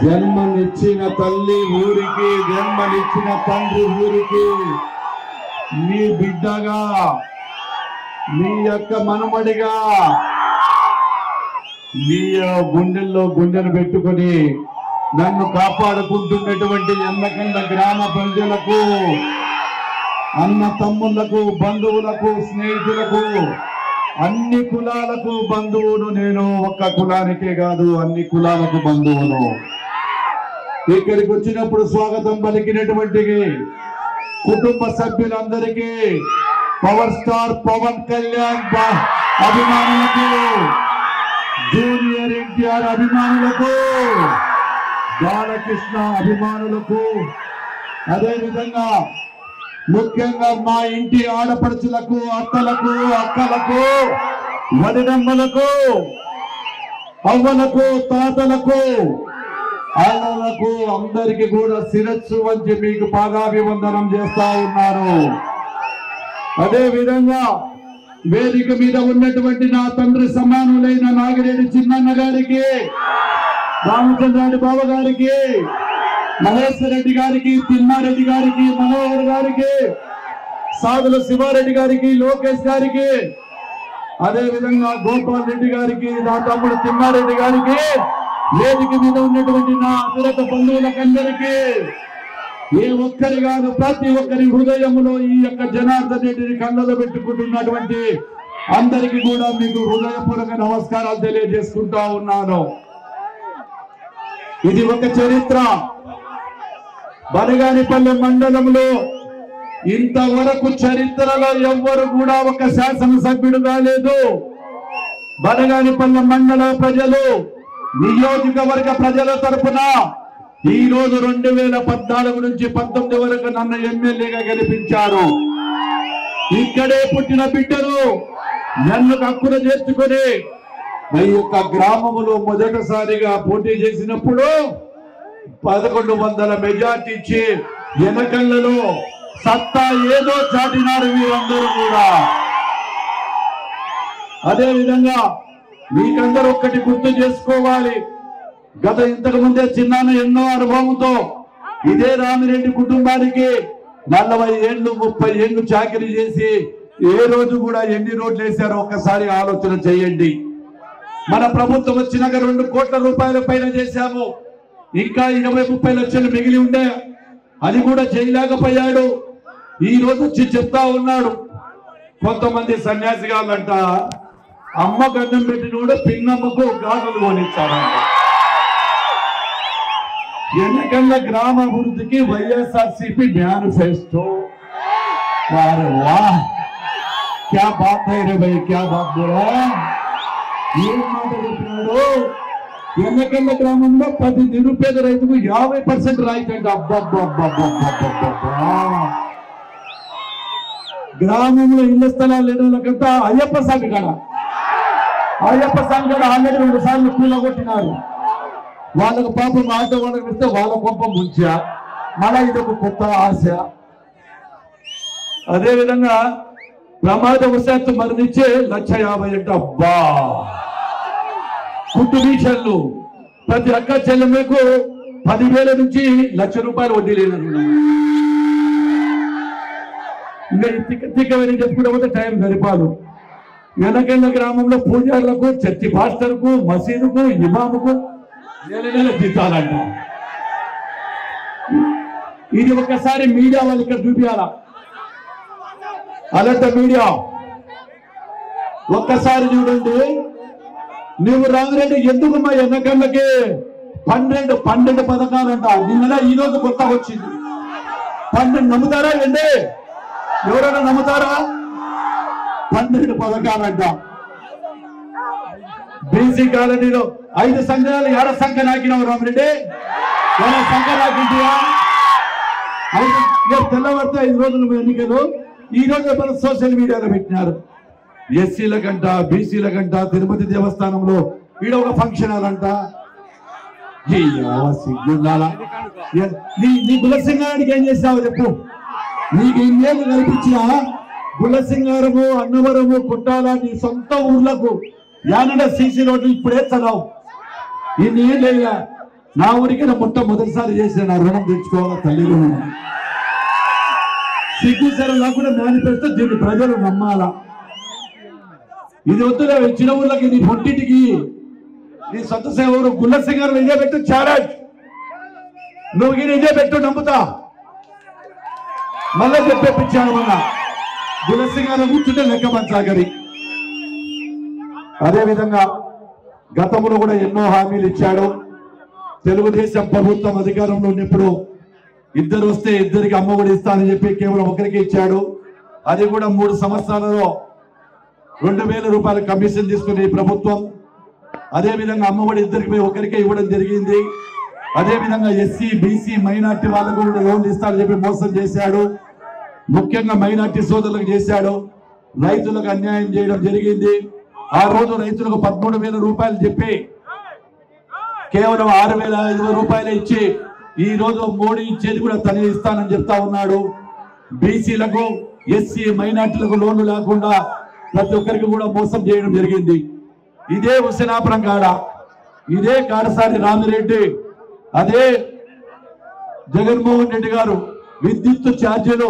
జన్మనిచ్చిన తల్లి ఊరికి, జన్మనిచ్చిన తండ్రి ఊరికి మీ బిడ్డగా, మీ యొక్క మనమడిగా, మీ గుండెల్లో గుండెను పెట్టుకొని నన్ను కాపాడుకుంటున్నటువంటి ఎన్నకండ గ్రామ ప్రజలకు, అన్న తమ్ముళ్లకు, బంధువులకు, స్నేహితులకు, అన్ని కులాలకు బంధువును నేను. ఒక్క కులానికే కాదు, అన్ని కులాలకు బంధువును. ఇక్కడికి వచ్చినప్పుడు స్వాగతం పలికినటువంటి కుటుంబ సభ్యులందరికీ, పవర్ స్టార్ పవన్ కళ్యాణ్ అభిమానులకు, జూనియర్ ఎన్టీఆర్ అభిమానులకు, బాలకృష్ణ అభిమానులకు, అదేవిధంగా ముఖ్యంగా మా ఇంటి ఆడపడుచులకు, అత్తలకు, అక్కలకు, వడినమ్మలకు, అవ్వలకు, తాతలకు, అన్నలకు అందరికీ కూడా శిరస్సు వంచి మీకు పాదాభివందనం చేస్తా ఉన్నారు. అదే విధంగా వేదిక మీద ఉన్నటువంటి నా తండ్రి సమానులైన నాగిరెడ్డి చిన్నన్న గారికి, రామచంద్రారెడ్డి బాబు గారికి, మహేశ్వర రెడ్డి గారికి, తిమ్మారెడ్డి గారికి, మనోహర్ గారికి, సాదుల శివారెడ్డి గారికి, లోకేష్ గారికి, అదే విధంగా గోపాల్ రెడ్డి గారికి, నా తమ్ముడు తిమ్మారెడ్డి గారికి, వేదిక మీద ఉన్నటువంటి నా అతిరత బంధువులకందరికీ, ఏ ఒక్కరి కాదు ప్రతి ఒక్కరి హృదయంలో ఈ యొక్క జనార్దన్ రెడ్డిని కళ్ళలో పెట్టుకుంటున్నటువంటి అందరికీ కూడా మీకు హృదయపూర్వక నమస్కారాలు తెలియజేసుకుంటా ఉన్నాను. ఇది ఒక చరిత్ర. బనగానిపల్లి మండలంలో ఇంతవరకు చరిత్రలో ఎవ్వరు కూడా ఒక శాసనసభ్యుడు కాలేదు. బనగానిపల్లి మండల ప్రజలు, నియోజకవర్గ ప్రజల తరపున ఈ రోజు 2014 నుంచి 19 వరకు నన్ను ఎమ్మెల్యేగా గెలిపించారు. ఇక్కడే పుట్టిన బిడ్డలు నన్ను హక్కున చేర్చుకొని ఈ యొక్క గ్రామములో మొదటిసారిగా పోటీ చేసినప్పుడు 1100 మెజార్టీ ఇచ్చి ఎన్నికలలో సత్తా ఏదో చాటినారు వీరందరూ కూడా. అదే విధంగా మీకందరూ ఒక్కటి గుర్తు చేసుకోవాలి. గత ఇంతకు ముందే చిన్నాన్న ఎన్నో అనుభవంతో ఇదే రామిరెడ్డి కుటుంబానికి 40 ఏళ్ళు 30 ఏళ్ళు చాకరీ చేసి ఏ రోజు కూడా ఎన్ని రోడ్లు వేశారో ఒక్కసారి ఆలోచన చేయండి. మన ప్రభుత్వం వచ్చినాక 2 కోట్ల రూపాయల పైన చేశాము. ఇంకా 20-30 లక్షలు మిగిలి ఉండే, అది కూడా చేయలేకపోయాడు. ఈ రోజు వచ్చి చెప్తా ఉన్నాడు, కొంతమంది సన్యాసిగాళ్ళంట అమ్మ గన్నం పెట్టినోడు పిన్నమ్మకు గాజులు కొనిచ్చాడంట. ఎన్నికల గ్రామాభివృద్ధికి వైఎస్ఆర్సీపీ మేనిఫెస్టో. వారే వాహ్, క్యా బాత్ హై రే భయ్, క్యా బాత్ బోలా. ఏం మాట చెప్పినాడు, ఎన్నికల గ్రామంలో 10 నిరుపేద రైతుకు 50% రాయితీ అంట. అబ్బబ్బబ్బబ్బబ్బబ్బబ్బా. గ్రామంలో ఇళ్ల స్థలాలు లేని వాళ్ళకంతా అయ్యప్ప స్వామి కాడ ఆల్రెడీ 2 సార్లు కూలగొట్టినారు. వాళ్ళకు పాపం ఆటో వాళ్ళకి పెడితే వాళ్ళ కోపం ముంచా, మళ్ళా ఇదొక కొత్త ఆశ. అదేవిధంగా ప్రమాదవశాత్తు మరణించే 1,50,000 అంట. అబ్బా, కుటుంబీషన్లు ప్రతి అక్క చెల్లెమ్మకు 10,000 నుంచి 1,00,000 రూపాయలు వడ్డీ లేదని. ఇంకా తిక్కవని చెప్పుకుంటే టైం సరిపాదు. వెనకెళ్ళ గ్రామంలో పూజారులకు, చర్చి పాస్టర్కు, మసీదుకు, ఇమాముకు నెల జీతాలంట. ఇది ఒక్కసారి మీడియా వాళ్ళు ఇక్కడ చూపించాలా. అలంట మీడియా ఒక్కసారి చూడండి. నువ్వు రామిరెడ్డి ఎందుకు మా ఎన్నికలకి 12 పథకాలంట. నిన్న ఈ రోజు కొత్తగా వచ్చింది 12. నమ్ముతారా అండి? ఎవరైనా నమ్ముతారా? 12 పథకాలంట. బీసీ కాలనీలో 5 సంఘాలు ఏడ సంఖ్య నాకినావు రామిరెడ్డి? ఏడ సంఖ్య నాకింటియా? తెల్లవారితే 5 రోజులు ఎన్నికలు. ఈ రోజు మన సోషల్ మీడియాలో పెట్టినారు. ఎస్సీల కంట, బీసీల కంట, తిరుపతి దేవస్థానంలో ఈడ ఒక ఫంక్షన్ హాలంట. నీ గులసింగారానికి ఏం చేసావు చెప్పు? నీకు ఇన్నేళ్ళు కల్పించిన గులసింగారము, అన్నవరము, కుట్టాల నీ సొంత ఊర్లకు యానడ సీసీ రోడ్లు ఇప్పుడే చదవు. ఇన్నేళ్ళు నా ఊరికి మొట్టమొదటిసారి చేసిన నా రుణం తెచ్చుకోవాలా తల్లి రుణం సిగ్గుసరం లేకుండా మేనిఫెస్టో దీన్ని ప్రజలు నమ్మాలా ఇది వద్దులే ఇచ్చిన ఊళ్ళకి నీ పొట్టింటికి నీ సొంత సేవరు గుల్లసింగ్ గారు ఇదే పెట్టు ఛాలెంజ్ నువ్వు ఇదే పెట్టు నమ్ముతా మళ్ళీ చెప్పేపించాను మొన్న గుల్లసింగ్ గారు కూర్చుంటే లెక్క పంచాగరి అదేవిధంగా గతంలో కూడా ఎన్నో హామీలు ఇచ్చాడు తెలుగుదేశం ప్రభుత్వం అధికారంలో ఉన్నప్పుడు ఇద్దరు వస్తే ఇద్దరికి అమ్మఒడి ఇస్తానని చెప్పి కేవలం ఒకరికి ఇచ్చాడు అది కూడా 3 సంవత్సరాలలో 2000 రూపాయల కమిషన్ తీసుకునే ప్రభుత్వం అదేవిధంగా అమ్మఒడి ఇద్దరికి ఒకరికే ఇవ్వడం జరిగింది అదేవిధంగా ఎస్సీ బీసీ మైనార్టీ వాళ్ళకు కూడా లోన్లు ఇస్తానని చెప్పి మోసం చేశాడు ముఖ్యంగా మైనార్టీ సోదరులకు చేశాడు రైతులకు అన్యాయం చేయడం జరిగింది ఆ రోజు రైతులకు 13,000 రూపాయలు చెప్పి కేవలం 6,500 రూపాయలు ఇచ్చి ఈ రోజు మోడీ ఇచ్చేది కూడా తనే ఇస్తానని చెప్తా ఉన్నాడు బీసీలకు ఎస్సీ మైనార్టీలకు లోన్లు లేకుండా ప్రతి ఒక్కరికి కూడా మోసం చేయడం జరిగింది ఇదే హుస్సేనాపురం కాడ ఇదే కాడసారి రామిరెడ్డి అదే జగన్మోహన్ రెడ్డి గారు విద్యుత్ ఛార్జీలు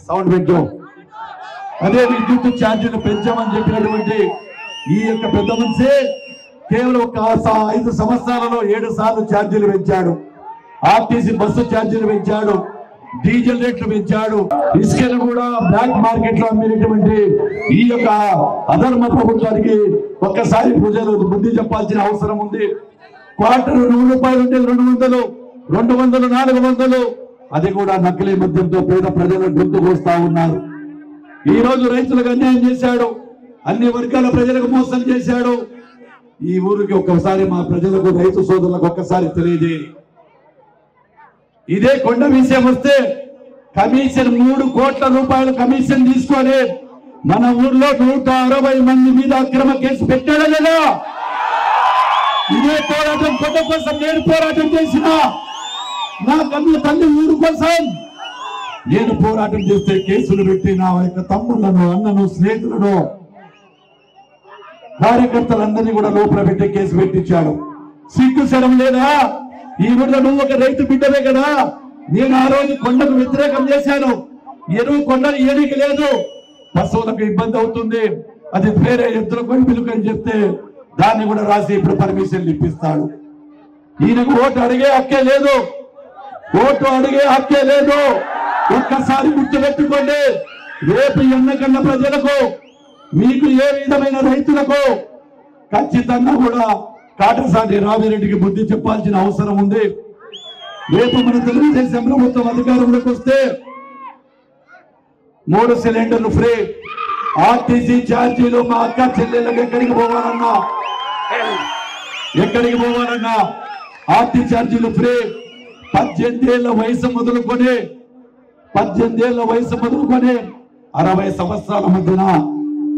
సౌండ్ పెట్టు అదే విద్యుత్ ఛార్జీలు పెంచామని చెప్పినటువంటి ఈ యొక్క పెద్ద మనిషి కేవలం ఒక 5 సంవత్సరాలలో 7 సార్లు ఛార్జీలు పెంచాడు ఆర్టీసీ బస్సు ఛార్జీలు పెంచాడు డీజిల్ రేట్లు పెంచాడు ఇసుకను కూడా బ్లాక్ మార్కెట్ లో అమ్మినటువంటి ఈ యొక్క అధర్మ ప్రభుత్వానికి ఒక్కసారి ప్రజలు బుద్ధి చెప్పాల్సిన అవసరం ఉంది క్వార్టర్ 100 రూపాయలు ఉంటే 200 200 400 అది కూడా నకిలీ మద్యంతో పేద ప్రజల గొంతు కోస్తా ఉన్నారు ఈ రోజు రైతులకు అన్యాయం చేశాడు అన్ని వర్గాల ప్రజలకు మోసం చేశాడు ఈ ఊరికి ఒక్కసారి మా ప్రజలకు రైతు సోదరులకు ఒక్కసారి తెలియజేయండి ఇదే కొండ విషయం వస్తే కమిషన్ 3 కోట్ల రూపాయలు కమిషన్ తీసుకొని మన ఊర్లో 160 మంది మీద అక్రమ కేసు పెట్టాడా లేదా ఇదే పోరాటం కొండ కోసం నేను పోరాటం చేసిన నా కన్ను తల్లి ఊరు కోసం నేను పోరాటం చేస్తే కేసులు పెట్టి నా యొక్క తమ్ముళ్లను అన్నను స్నేహితులను కార్యకర్తలందరినీ కూడా లోపల పెట్టి కేసు పెట్టించాడు సిగ్గు శరం లేదా ఈ ఊళ్ళో నువ్వు ఒక రైతు బిడ్డవే కదా నేను ఆ రోజు కొండకు వ్యతిరేకం చేశాను ఎరువు కొండలు ఏడికి లేదు పశువులకు ఇబ్బంది అవుతుంది అది వేరే ఎద్దుల కొని పిలుకని చెప్తే దాన్ని కూడా రాసి ఇప్పుడు పర్మిషన్లు ఇప్పిస్తాడు ఈయనకు ఓటు అడిగే హక్కే లేదు ఒక్కసారి గుర్తుపెట్టుకోండి రేపు ఎన్నికన్న ప్రజలకు మీకు ఏ విధమైన రైతులకు ఖచ్చితంగా కూడా కాటసాని రామిరెడ్డికి బుద్ధి చెప్పాల్సిన అవసరం ఉంది రేపు మన తెలుగుదేశం ప్రభుత్వం అధికారంలోకి వస్తే 3 సిలిండర్లు ఫ్రీ ఆర్టీసీ ఛార్జీలు మా అక్క చెల్లెళ్ళకి ఎక్కడికి పోవాలన్నా ఆర్టీ ఛార్జీలు ఫ్రీ 18 ఏళ్ల వయసు మొదలుకొని 60 సంవత్సరాల మధ్యన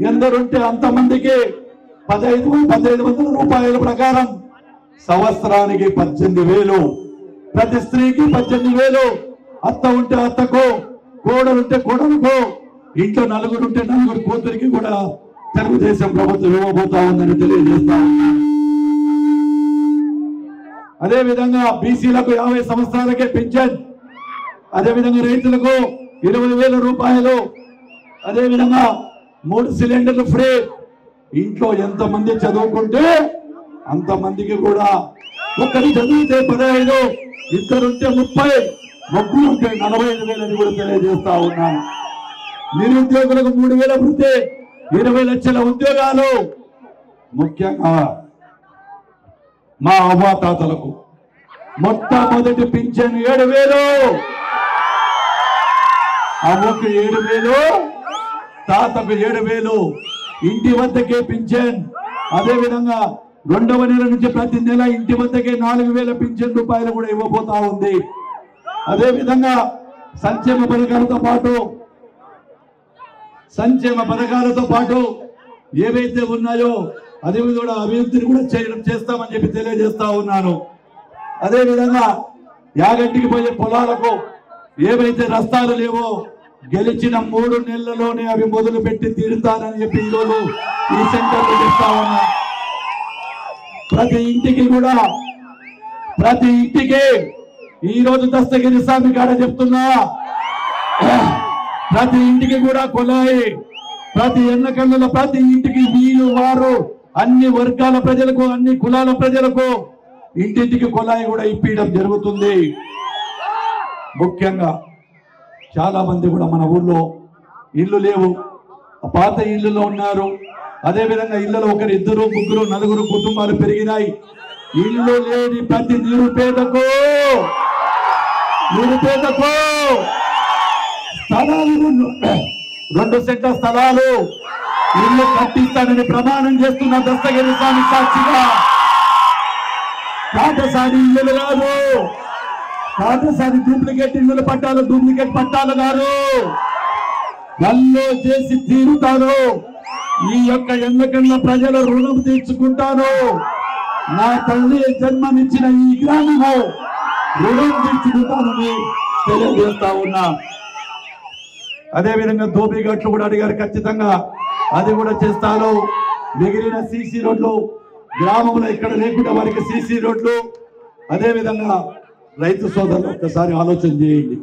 ఎందరుంటే అంతమందికి 1,500 రూపాయల ప్రకారం సంవత్సరానికి 18,000 ప్రతి స్త్రీకి 18,000 అత్త ఉంటే అత్తకు కోడలుంటే కోడలకు ఇంట్లో 4 ఉంటే 4 కూతురికి కూడా తెలుగుదేశం ప్రభుత్వం ఇవ్వబోతా ఉందని తెలియజేస్తా ఉన్నాను అదే విధంగా బీసీలకు 50 సంవత్సరాలకే పింఛన్ అదే విధంగా రైతులకు 20,000 రూపాయలు అదే విధంగా 3 సిలిండర్లు ఫ్రీ ఇంట్లో ఎంతమంది చదువుకుంటే అంతమందికి కూడా ఒకరి చదివితే 15 ఇద్దరుంటే 30 ముగ్గురు ఉంటే 45,000 అని కూడా తెలియజేస్తా ఉన్నాను నిరుద్యోగులకు 3,000 వృత్తి 20 లక్షల ఉద్యోగాలు ముఖ్యంగా మా అవ్వాతాతలకు మొట్టమొదటి పింఛన్ 7,000 అవ్వకు 7,000 తాతకు 7,000 ఇంటి వద్దకే పింఛన్ అదే విధంగా 2వ నెల నుంచి ప్రతి నెల ఇంటి వద్దకే 4,000 పింఛన్ రూపాయలు కూడా ఇవ్వబోతా ఉంది అదే విధంగా సంక్షేమ పథకాలతో పాటు ఏవైతే ఉన్నాయో అదే కూడా అభివృద్ధిని కూడా చేస్తామని చెప్పి తెలియజేస్తా ఉన్నాను అదే విధంగా యాగంటికి పోయే పొలాలకు ఏవైతే రస్తాలు లేవో గెలిచిన 3 నెలల్లోనే అవి మొదలు పెట్టి తీరుతానని చెప్పి ఈరోజు ఈ సెంటర్లో చెప్తా ఉన్నా ప్రతి ఇంటికి కూడా ప్రతి ఇంటికి ఈ రోజు దస్తగిరి స్వామి కాడ చెప్తున్నా, ప్రతి ఇంటికి కూడా కుళాయి, ప్రతి ఎన్నకన్నుల ప్రతి ఇంటికి వీరు వారు అన్ని వర్గాల ప్రజలకు అన్ని కులాల ప్రజలకు ఇంటింటికి కుళాయి కూడా ఇప్పించడం జరుగుతుంది. ముఖ్యంగా చాలా మంది కూడా మన ఊళ్ళో ఇల్లు లేవు, పాత ఇళ్ళలో ఉన్నారు. అదేవిధంగా ఇళ్లలో ఒకరు ఇద్దరు ముగ్గురు నలుగురు కుటుంబాలు పెరిగినాయి. ఇల్లు లేని ప్రతి నిరుపేదకు స్థలాలు 2 సెంట్ల స్థలాలు ఇల్లు కట్టిస్తానని ప్రమాణం చేస్తున్న దస్తగిరి స్వామి సాక్షిగా. కాటసారి ఇల్లులు కాదు, కాటసారి డూప్లికేట్ ఇల్లుల పట్టాలు, డూప్లికేట్ పట్టాలు కాదు, గల్లో చేసి తీరుతాను. ఈ యొక్క ఎన్నకన్న ప్రజల రుణం తీర్చుకుంటాను. నా తల్లి జన్మనిచ్చిన ఈ గ్రామము రుణం తీర్చుకుంటానని తెలియజేస్తా ఉన్నా. అదేవిధంగా ధోబిఘాట్లు కూడా అడిగారు, ఖచ్చితంగా అది కూడా చేస్తాను. మిగిలిన సీసీ రోడ్లు గ్రామంలో ఇక్కడ లేకుండా వారికి సీసీ రోడ్లు. అదేవిధంగా రైతు సోదరులు ఒక్కసారి ఆలోచన చేయండి.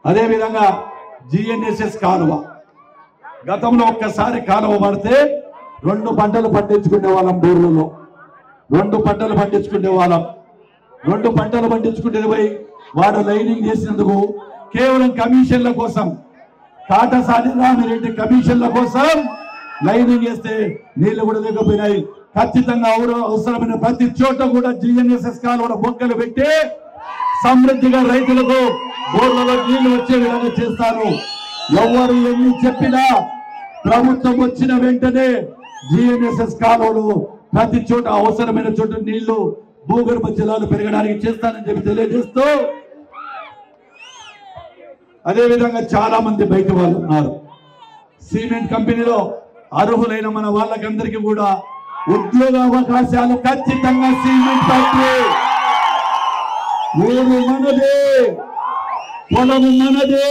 అదేవిధంగా జిఎన్ఎస్ఎస్ కాలువ, గతంలో ఒక్కసారి కాలువ పడితే 2 పంటలు పండించుకునే వాళ్ళం. బోర్లలో 2 పంటలు పండించుకునే వాళ్ళం. 2 పంటలు పండించుకునేది పోయి వాడు లైనింగ్ చేసినందుకు కేవలం కమిషన్ల కోసం, కాటసాని రామిరెడ్డి కమిషన్ల కోసం లైనింగ్ చేస్తే నీళ్లు కూడా లేకపోయినాయి. ఖచ్చితంగా అవసరమైన ప్రతి చోట కూడా జిఎన్ఎస్ఎస్ కాలువల బొక్కలు పెట్టి సమృద్ధిగా రైతులకు బోర్లలో నీళ్లు వచ్చే విధంగా చేస్తారు. ఎవరు ఎన్ని చెప్పినా ప్రభుత్వం వచ్చిన వెంటనే జిఎన్ఎస్ఎస్ కాలువలు ప్రతి చోట అవసరమైన చోట నీళ్లు భూగర్భ జలాలు పెరగడానికి చేస్తానని చెప్పి తెలియజేస్తూ, అదేవిధంగా చాలా మంది బయట వాళ్ళు ఉన్నారు. సిమెంట్ కంపెనీలో అర్హులైన మన వాళ్ళకందరికీ కూడా ఉద్యోగ అవకాశాలు ఖచ్చితంగా. సిమెంట్ ఫ్యాక్టరీ ఊరు మనది, పొలము మనది,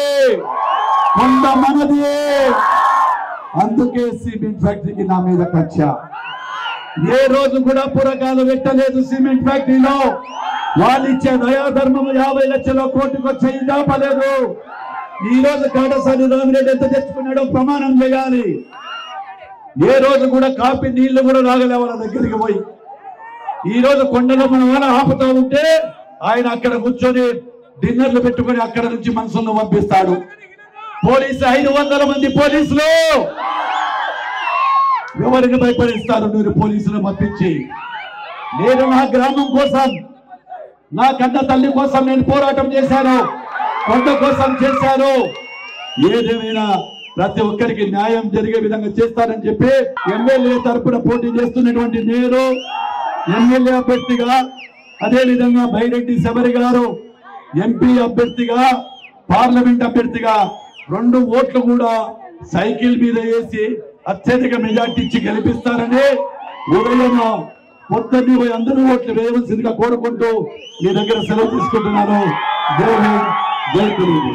కొండ మనది. అందుకే సిమెంట్ ఫ్యాక్టరీకి నా మీద కక్ష. ఏ రోజు కూడా పురకాలు పెట్టలేదు సిమెంట్ ఫ్యాక్టరీలో. వాళ్ళు ఇచ్చే దయాధర్మం 50 లక్షల కోటికి వచ్చే దాపలేదు. ఈ రోజు కాటసాని రామిరెడ్డి ఎంత తెచ్చుకున్నాడో ప్రమాణం చేయాలి. ఏ రోజు కూడా కాపీ నీళ్లు కూడా రాగలే వాళ్ళ దగ్గరికి పోయి. ఈ రోజు కొండలో మన వాళ్ళ ఆపుతూ ఉంటే ఆయన అక్కడ కూర్చొని డిన్నర్లు పెట్టుకొని అక్కడ నుంచి మనుషులను పంపిస్తాడు. పోలీసు 500 మంది పోలీసులు ఎవరికి భయపడిస్తారు? మీరు పోలీసులు పంపించి. నేను నా గ్రామం కోసం, నా కన్న తల్లి కోసం నేను పోరాటం చేశాను, కొండ కోసం చేశాను. ఏదేమైనా ప్రతి ఒక్కరికి న్యాయం జరిగే విధంగా చేస్తానని చెప్పి ఎమ్మెల్యే తరపున పోటీ చేస్తున్నటువంటి నేను ఎమ్మెల్యే అభ్యర్థిగా, అదేవిధంగా బైరెడ్డి శబరి గారు ఎంపీ అభ్యర్థిగా, పార్లమెంట్ అభ్యర్థిగా 2 ఓట్లు కూడా సైకిల్ మీద వేసి అత్యధిక మెజార్టీ ఇచ్చి గెలిపిస్తారని ఉదయం పొద్దున్నే పోయి అందరూ ఓట్లు వేయవలసిందిగా కోరుకుంటూ మీ దగ్గర సెలవు తీసుకుంటున్నాను. జై హింద్, జై తెలుగు.